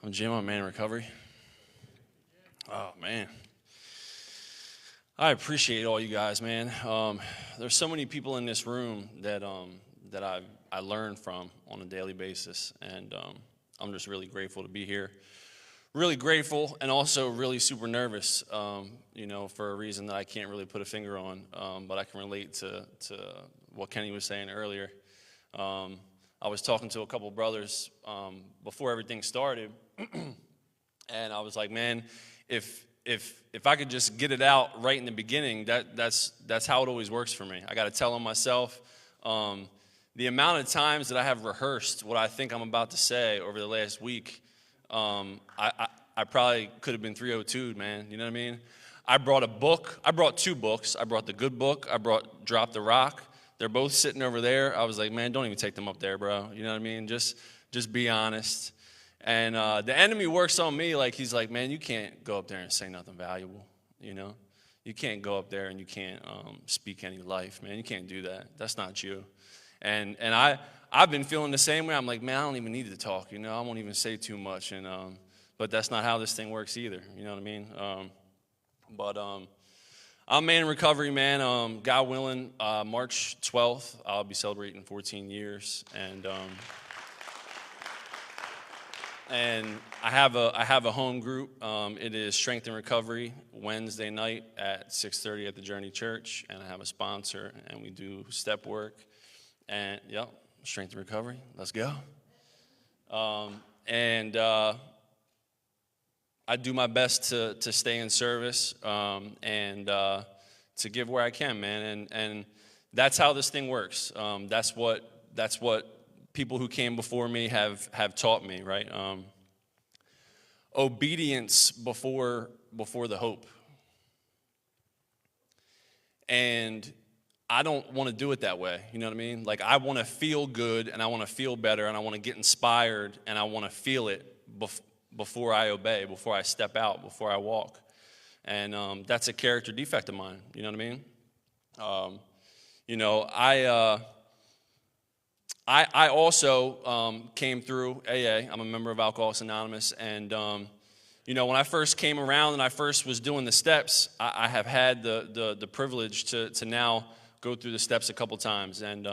I'm Jim. I'm a man in recovery. Oh, man. I appreciate all you guys, man. There's so many people in this room that I learn from on a daily basis, and I'm just really grateful to be here. Really grateful, and also really super nervous, for a reason that I can't really put a finger on, but I can relate to what Kenny was saying earlier. I was talking to a couple brothers before everything started, and I was like, man, if I could just get it out right in the beginning, that's how it always works for me. I got to tell them myself. The amount of times that I have rehearsed what I think I'm about to say over the last week, I probably could have been 302'd, man. You know what I mean? I brought a book. I brought two books. I brought the good book. I brought Drop the Rock. They're both sitting over there. I was like, man, don't even take them up there, bro. You know what I mean? Just be honest. And the enemy works on me like he's like, man, you can't go up there and say nothing valuable, you know? You can't go up there and you can't speak any life, man. You can't do that. That's not you. And I've been feeling the same way. I'm like, man, I don't even need to talk, you know? I won't even say too much. And but that's not how this thing works either, you know what I mean? I'm a man in recovery, man. God willing, March 12th, I'll be celebrating 14 years. And I have a home group. It is Strength and Recovery Wednesday night at 6:30 at the Journey Church, and I have a sponsor, and we do step work. And yep, Strength and Recovery. Let's go. I do my best to stay in service and to give where I can, man. And that's how this thing works. That's what people who came before me have taught me, right? Obedience before the hope. And I don't want to do it that way, you know what I mean? Like, I want to feel good, and I want to feel better, and I want to get inspired, and I want to feel it before I obey, before I step out, before I walk. And that's a character defect of mine, you know what I mean? I also came through AA. I'm a member of Alcoholics Anonymous, and when I first came around and I first was doing the steps, I have had the privilege to now go through the steps a couple times, and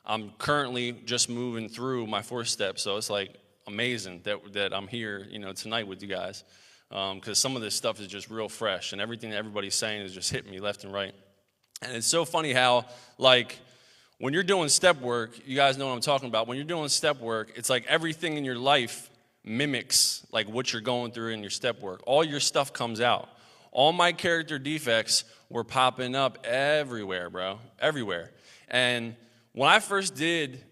I'm currently just moving through my fourth step, so it's like amazing that I'm here, tonight with you guys, because some of this stuff is just real fresh, and everything that everybody's saying is just hitting me left and right. And it's so funny how, like, when you're doing step work, you guys know what I'm talking about. When you're doing step work, it's like everything in your life mimics like what you're going through in your step work. All your stuff comes out. All my character defects were popping up everywhere, bro, everywhere. And when I first did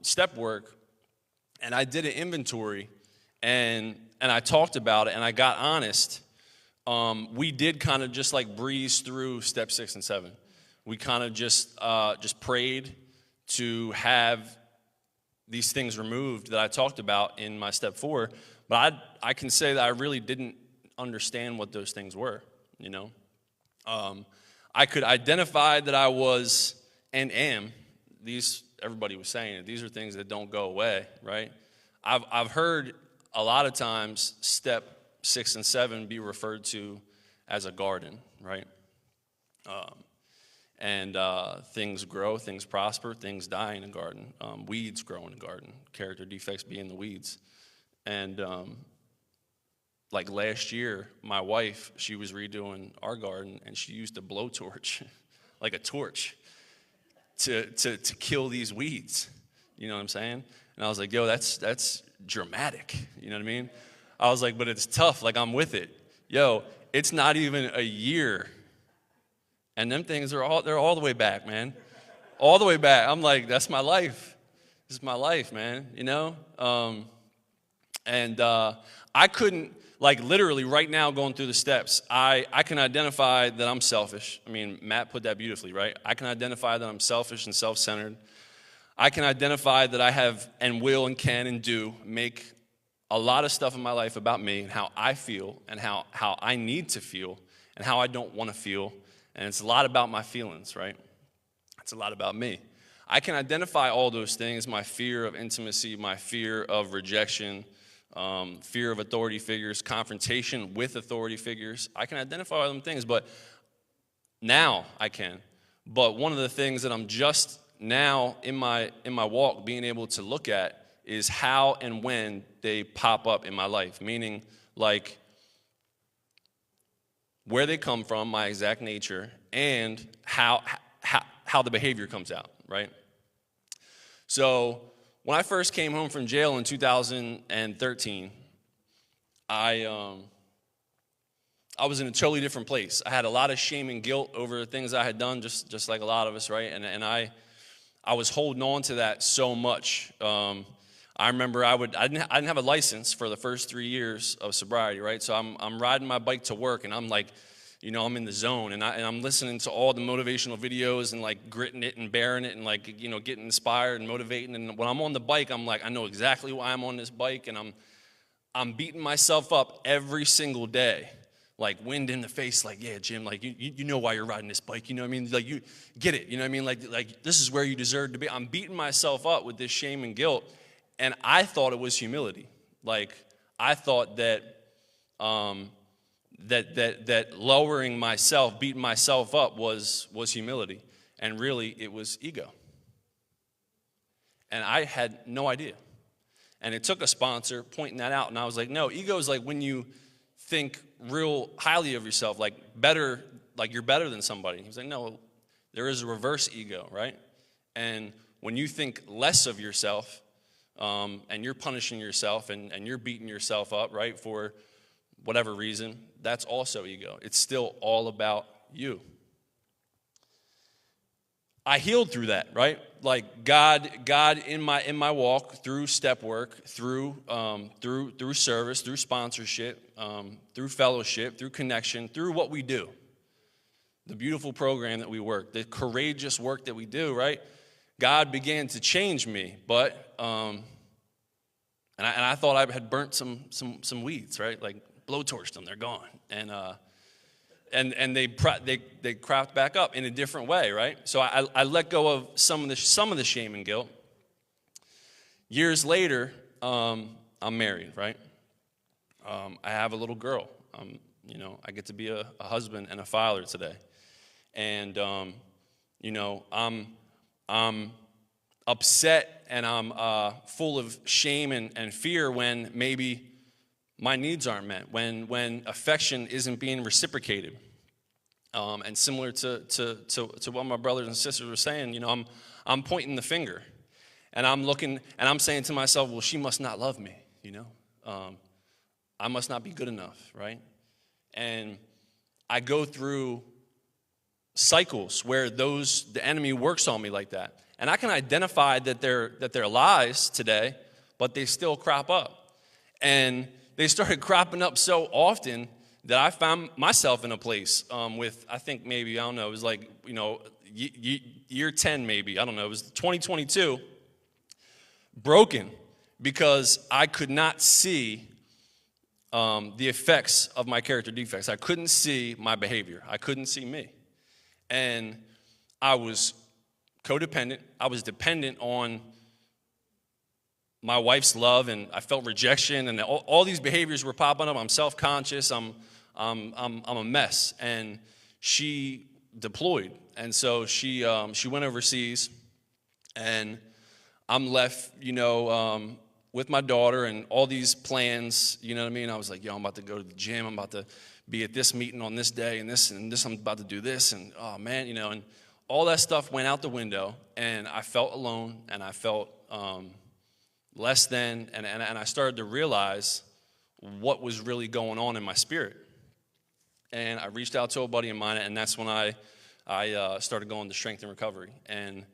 step work, and I did an inventory, and I talked about it, and I got honest, we did kind of just like breeze through step 6 and 7. We kind of just prayed to have these things removed that I talked about in my step 4, but I can say that I really didn't understand what those things were, you know. I could identify that I was and am. Everybody was saying it. These are things that don't go away, right? I've heard a lot of times step 6 and 7 be referred to as a garden, right? And things grow, things prosper, things die in a garden. Weeds grow in a garden. Character defects be in the weeds. And like last year, my wife, she was redoing our garden, and she used a blowtorch, like a torch, to kill these weeds. You know what I'm saying? And I was like, yo, that's dramatic. You know what I mean? I was like, but it's tough. Like, I'm with it. Yo, it's not even a year. And them things they're all the way back, man. All the way back. I'm like, that's my life. This is my life, man, you know? I couldn't, like, literally right now going through the steps, I can identify that I'm selfish. I mean, Matt put that beautifully, right? I can identify that I'm selfish and self-centered. I can identify that I have and will and can and do make a lot of stuff in my life about me and how I feel and how I need to feel and how I don't want to feel. And it's a lot about my feelings, right? It's a lot about me. I can identify all those things, my fear of intimacy, my fear of rejection, fear of authority figures, confrontation with authority figures. I can identify all them things, but now I can. But one of the things that I'm just now in my walk being able to look at is how and when they pop up in my life, meaning like where they come from, my exact nature, and how the behavior comes out, right? So when I first came home from jail in 2013, I was in a totally different place. I had a lot of shame and guilt over things I had done, just like a lot of us, right? And I was holding on to that so much. I remember I didn't have a license for the first 3 years of sobriety, right? So I'm riding my bike to work, and I'm like, I'm in the zone, and I'm listening to all the motivational videos and like gritting it and bearing it and like getting inspired and motivating. And when I'm on the bike, I'm like, I know exactly why I'm on this bike, and I'm beating myself up every single day, like wind in the face, like, yeah, Jim, like you know why you're riding this bike, you know what I mean? Like you get it, you know what I mean? Like this is where you deserve to be. I'm beating myself up with this shame and guilt. And I thought it was humility. Like I thought that that lowering myself, beating myself up was humility, and really it was ego. And I had no idea. And it took a sponsor pointing that out, and I was like, no, ego is like when you think real highly of yourself, like better, like you're better than somebody. He was like, no, there is a reverse ego, right? And when you think less of yourself, and you're punishing yourself and you're beating yourself up, right, for whatever reason, that's also ego. It's still all about you. I healed through that, right? Like God in my walk, through step work, through service, through sponsorship, through fellowship, through connection, through what we do, the beautiful program that we work, the courageous work that we do, right? God began to change me, but and I thought I had burnt some weeds, right? Like blowtorched them, they're gone, and they cropped back up in a different way, right? So I let go of some of the shame and guilt. Years later, I'm married, right? I have a little girl. I get to be a husband and a father today, and I'm upset and I'm full of shame and fear when maybe my needs aren't met, when affection isn't being reciprocated. And similar to what my brothers and sisters were saying, I'm pointing the finger, and I'm looking and I'm saying to myself, well, she must not love me, I must not be good enough, right? And I go through cycles where the enemy works on me like that. And I can identify that they're lies today, but they still crop up. And they started cropping up so often that I found myself in a place with, I think maybe, I don't know, it was like, year 10 maybe, I don't know, it was 2022, broken because I could not see the effects of my character defects. I couldn't see my behavior. I couldn't see me. And I was codependent. I was dependent on my wife's love, and I felt rejection, and all these behaviors were popping up. I'm self-conscious. I'm a mess. And she deployed, and so she went overseas, and I'm left, with my daughter and all these plans. You know what I mean? I was like, I'm about to go to the gym. I'm about to be at this meeting on this day, and this. I'm about to do this, and oh man, and all that stuff went out the window, and I felt alone, and I felt less than, and I started to realize what was really going on in my spirit. And I reached out to a buddy of mine, and that's when I started going to Strength and Recovery. And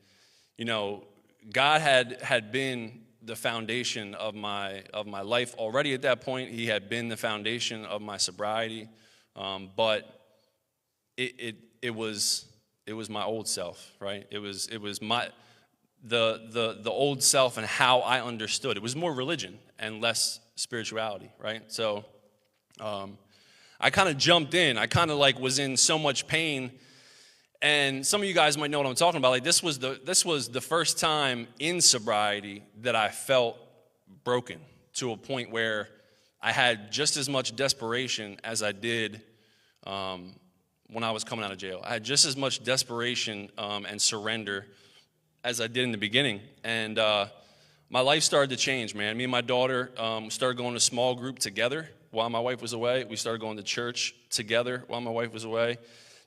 God had been the foundation of my life already at that point. He had been the foundation of my sobriety, but it was my old self, right? It was my the old self and how I understood. It was more religion and less spirituality, right? So I kind of jumped in. I kind of was in so much pain. And some of you guys might know what I'm talking about. This was the first time in sobriety that I felt broken, to a point where I had just as much desperation as I did when I was coming out of jail. I had just as much desperation and surrender as I did in the beginning. And my life started to change, man. Me and my daughter started going to small group together while my wife was away. We started going to church together while my wife was away.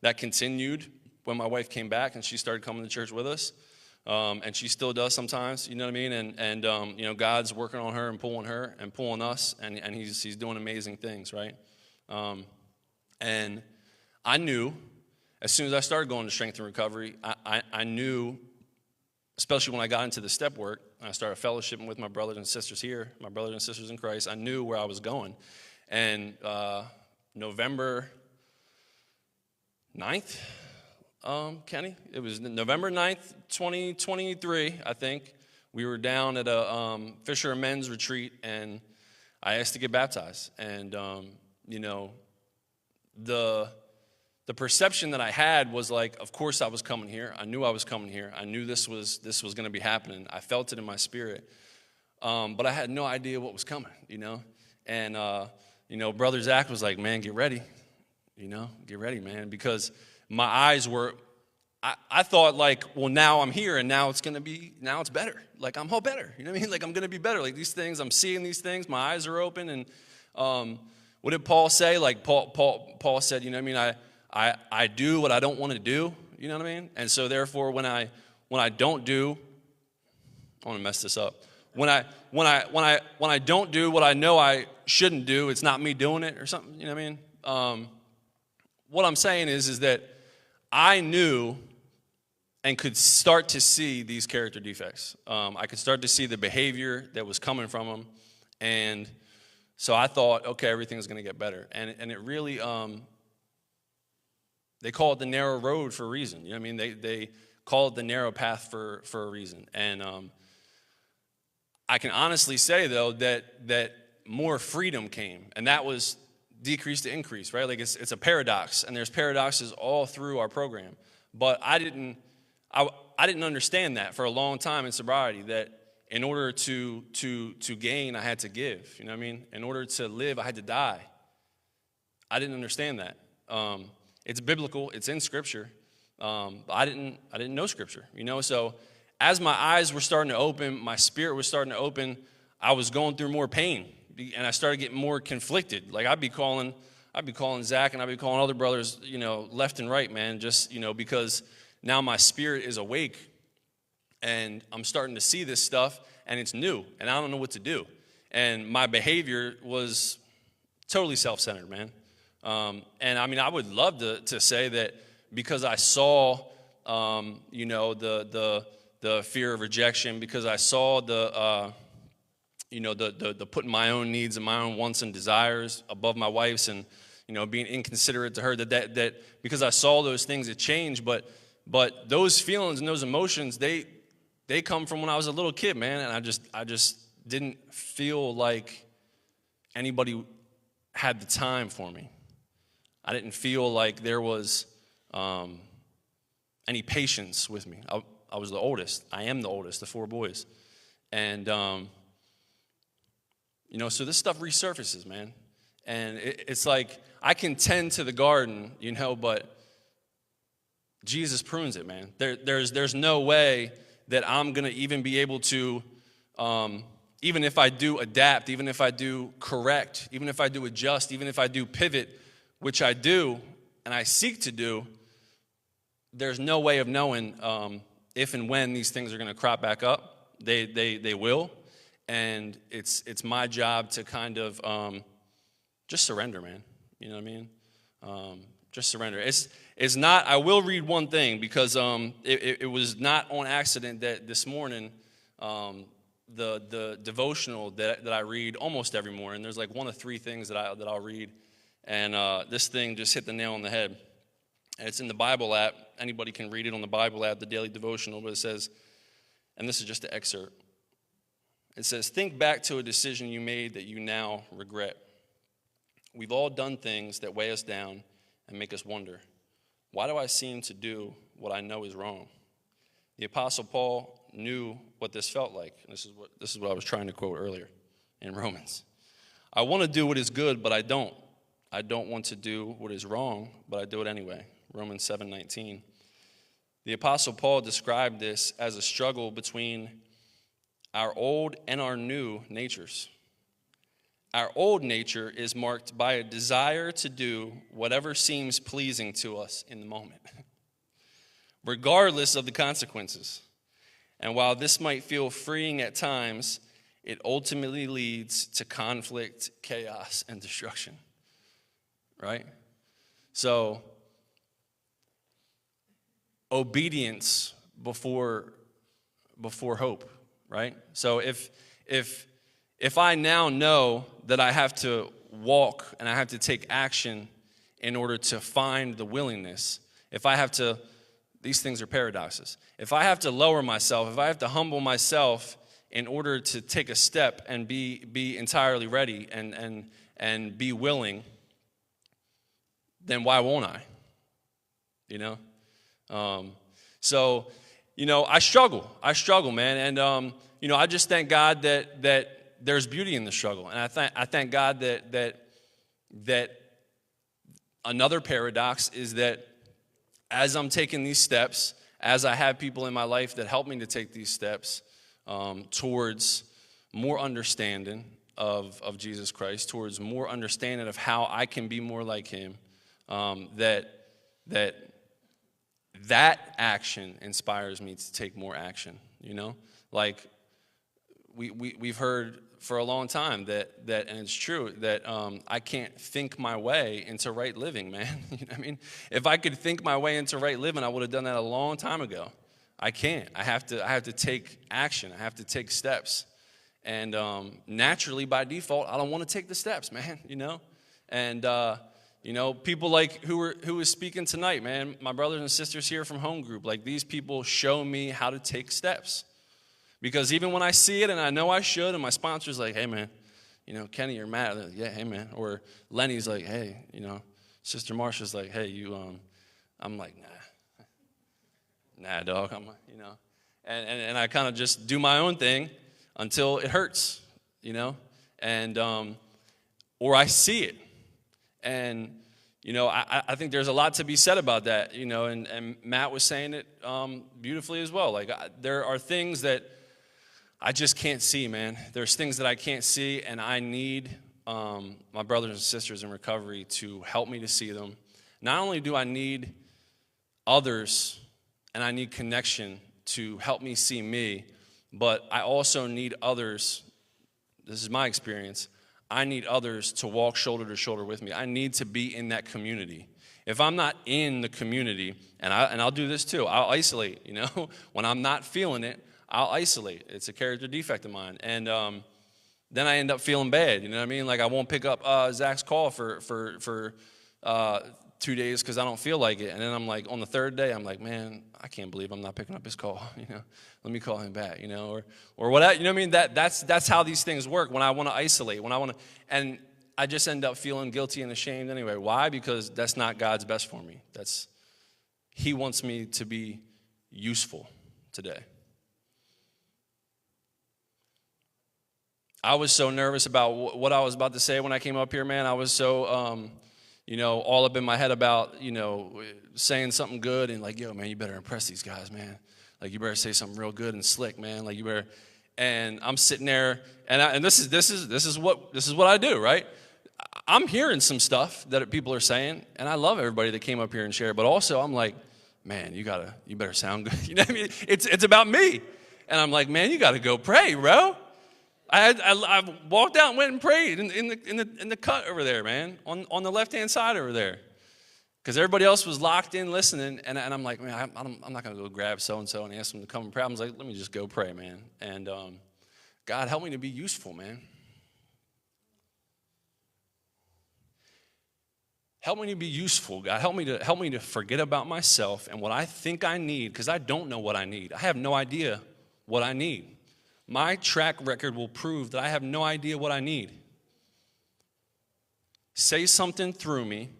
That continued when my wife came back, and she started coming to church with us. And she still does sometimes, you know what I mean? And you know, God's working on her and pulling us, and he's doing amazing things, right? And I knew, as soon as I started going to Strength and Recovery, I knew, especially when I got into the step work, I started fellowshipping with my brothers and sisters here, my brothers and sisters in Christ, I knew where I was going. And November 9th, Kenny, it was November 9th, 2023, I think. We were down at a Fisher Men's retreat, and I asked to get baptized. And, you know, the perception that I had was like, of course I was coming here. I knew I was coming here. I knew this was going to be happening. I felt it in my spirit. But I had no idea what was coming, you know. And, you know, Brother Zach was like, man, get ready. You know, get ready, man. Because my eyes were, I thought like, well, now I'm here and now it's better. Like, I'm all better. You know what I mean? Like, I'm going to be better. Like, these things, I'm seeing these things. My eyes are open. And what did Paul say? Like, Paul said, you know what I mean? I do what I don't want to do, you know what I mean? And so therefore when I don't do, I want to mess this up. When I don't do what I know I shouldn't do, it's not me doing it or something, you know what I mean? What I'm saying is that I knew and could start to see these character defects. I could start to see the behavior that was coming from them, and so I thought, okay, everything's going to get better. And it really, they call it the narrow road for a reason. You know what I mean? They call it the narrow path for a reason. And I can honestly say, though, that more freedom came, and that was decrease to increase, right? Like, it's a paradox, and there's paradoxes all through our program. But I didn't understand that for a long time in sobriety, that in order to gain, I had to give. You know what I mean? In order to live, I had to die. I didn't understand that. It's biblical. It's in Scripture. But I didn't know Scripture. You know, so as my eyes were starting to open, my spirit was starting to open. I was going through more pain, and I started getting more conflicted. Like, I'd be calling Zach, and I'd be calling other brothers, you know, left and right, man. Just, you know, because now my spirit is awake, and I'm starting to see this stuff, and it's new, and I don't know what to do. And my behavior was totally self-centered, man. And I mean, I would love to say that because I saw, you know, the fear of rejection, because I saw the putting my own needs and my own wants and desires above my wife's, and, you know, being inconsiderate to her, that because I saw those things, it changed. But those feelings and those emotions, they come from when I was a little kid, man. And I just didn't feel like anybody had the time for me. I didn't feel like there was any patience with me. I was the oldest. I am the oldest of 4 boys. And, you know, so this stuff resurfaces, man. And it's like, I can tend to the garden, you know, but Jesus prunes it, man. There's no way that I'm going to even be able to, even if I do adapt, even if I do correct, even if I do adjust, even if I do pivot, which I do and I seek to do, there's no way of knowing if and when these things are going to crop back up. They will. And it's my job to kind of just surrender, man. You know what I mean? Just surrender. It's not, I will read one thing, because it was not on accident that this morning, the devotional that I read almost every morning, there's like one of 3 things that I'll read, and this thing just hit the nail on the head. And it's in the Bible app. Anybody can read it on the Bible app, the daily devotional, but it says, and this is just an excerpt. It says, think back to a decision you made that you now regret. We've all done things that weigh us down and make us wonder, why do I seem to do what I know is wrong? The Apostle Paul knew what this felt like. And this is what I was trying to quote earlier. in Romans. I want to do what is good, but I don't. I don't want to do what is wrong, but I do it anyway. Romans 7:19. The Apostle Paul described this as a struggle between our old and our new natures. Our old nature is marked by a desire to do whatever seems pleasing to us in the moment, regardless of the consequences. And while this might feel freeing at times, it ultimately leads to conflict, chaos, and destruction, right? So, obedience before hope, right? So if I now know that I have to walk and I have to take action in order to find the willingness, if I have to, these things are paradoxes. If I have to lower myself, if I have to humble myself in order to take a step and be entirely ready and be willing, then why won't I? You know? So, you know, I struggle, man. And, you know, I just thank God that there's beauty in the struggle. And I thank God that another paradox is that as I'm taking these steps, as I have people in my life that help me to take these steps towards more understanding of Jesus Christ, towards more understanding of how I can be more like him, that action inspires me to take more action, you know? Like, we've heard for a long time that and it's true, that I can't think my way into right living, man. You know what I mean? If I could think my way into right living, I would have done that a long time ago. I can't. I have to take action. I have to take steps. And naturally, by default, I don't want to take the steps, man, you know? And, you know, people like who was speaking tonight, man, my brothers and sisters here from home group, like these people show me how to take steps. Because even when I see it and I know I should, and my sponsor's like, hey, man, you know, Kenny or Matt, like, yeah, hey, man. Or Lenny's like, hey, you know, Sister Marsha's like, hey, you, I'm like, nah, dog, you know. And I kind of just do my own thing until it hurts, you know. And, or I see it. And, you know, I think there's a lot to be said about that, you know, and Matt was saying it beautifully as well. Like, there are things that I just can't see, man. There's things that I can't see, and I need my brothers and sisters in recovery to help me to see them. Not only do I need others, and I need connection to help me see me, but I also need others, this is my experience, I need others to walk shoulder to shoulder with me. I need to be in that community. If I'm not in the community, and I'll do this too, I'll isolate, you know. When I'm not feeling it, I'll isolate. It's a character defect of mine. And then I end up feeling bad, you know what I mean? Like I won't pick up Zach's call for 2 days because I don't feel like it. And then I'm like, on the third day, I'm like, man, I can't believe I'm not picking up his call, you know. Let me call him back, you know, or what, you know what I mean? That's how these things work when I want to isolate, and I just end up feeling guilty and ashamed anyway. Why? Because that's not God's best for me. He wants me to be useful today. I was so nervous about what I was about to say when I came up here, man. I was so, you know, all up in my head about, you know, saying something good and like, yo, man, you better impress these guys, man. Like, you better say something real good and slick, man. Like, you better. And I'm sitting there, and this is what I do, right? I'm hearing some stuff that people are saying, and I love everybody that came up here and shared. But also, I'm like, man, you better sound good. You know what I mean? It's about me, and I'm like, man, you got to go pray, bro. I walked out and went and prayed in the cut over there, man, on the left-hand side over there. Because everybody else was locked in listening, and I'm like, man, I'm not going to go grab so-and-so and ask them to come and pray. I was like, let me just go pray, man. And God, help me to be useful, man. Help me to be useful, God. Help me to forget about myself and what I think I need, because I don't know what I need. I have no idea what I need. My track record will prove that I have no idea what I need. Say something through me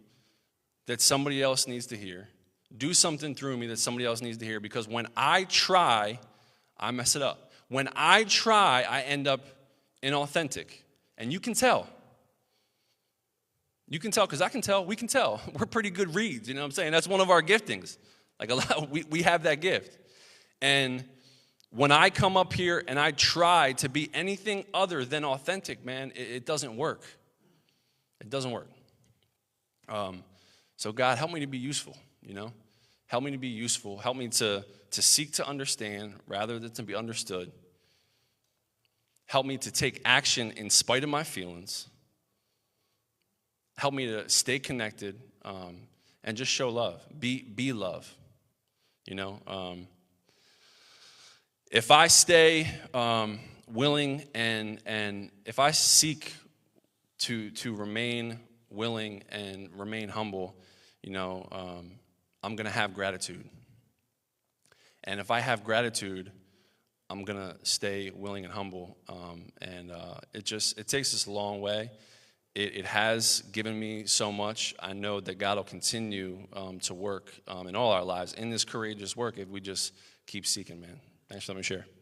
that somebody else needs to hear. Do something through me that somebody else needs to hear, because when I try, I mess it up. When I try, I end up inauthentic. And you can tell. You can tell, because I can tell, we can tell. We're pretty good reads, you know what I'm saying? That's one of our giftings. Like, we have that gift. And when I come up here and I try to be anything other than authentic, man, it doesn't work. It doesn't work. So God, help me to be useful, you know? Help me to be useful. Help me to seek to understand rather than to be understood. Help me to take action in spite of my feelings. Help me to stay connected and just show love. Be love, you know? If I stay willing and if I seek to remain willing and remain humble, you know, I'm going to have gratitude. And if I have gratitude, I'm going to stay willing and humble. It takes us a long way. It has given me so much. I know that God will continue to work in all our lives in this courageous work if we just keep seeking, man. Thanks for letting me share.